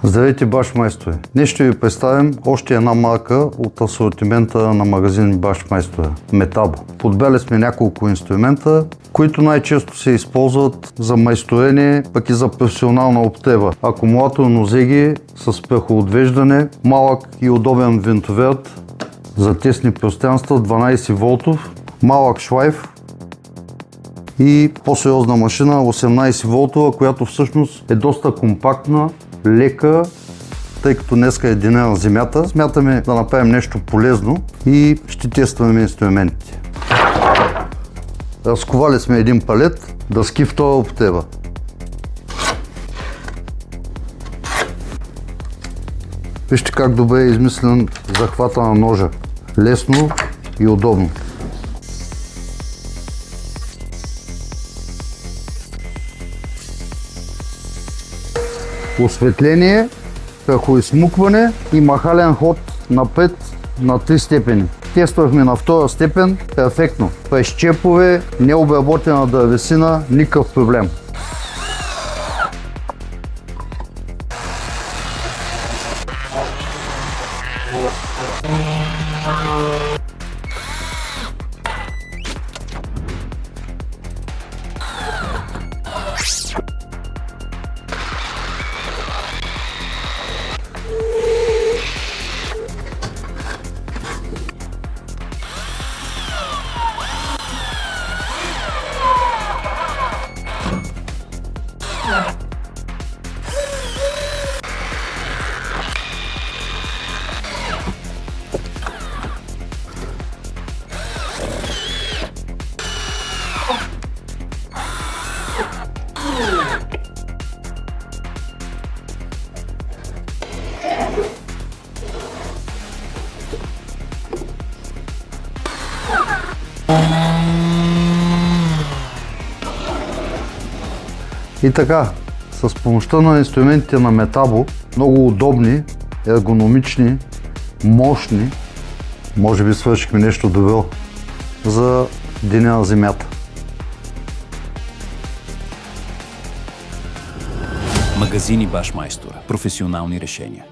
Здравейте, башмайстори! Днес ще ви представим още една марка от асортимента на магазин Башмайстори – Metabo. Подбрали сме няколко инструмента, които най-често се използват за майсторене, пък и за професионална употреба. Акумулатор нозеги с прахоотвеждане, малък и удобен винтоверт за тесни пространства, 12 волтов, малък шлайф и по-сериозна машина 18 волтова, която всъщност е доста компактна, лека, тъй като днеска е деня на земята. Смятаме да направим нещо полезно и ще тестваме инструментите. Разковали сме един палет, дъски втора употреба. Вижте как добре е измислен захвата на ножа. Лесно и удобно. Осветление, прахоизсмукване и махален ход напред на 3 степени. Тествахме на втора степен, перфектно. През чепове, необработена дървесина, никакъв проблем. И така, с помощта на инструментите на Metabo, много удобни, ергономични, мощни, може би свършихме нещо добро за деня на земята. Магазини Башмайстор. Професионални решения.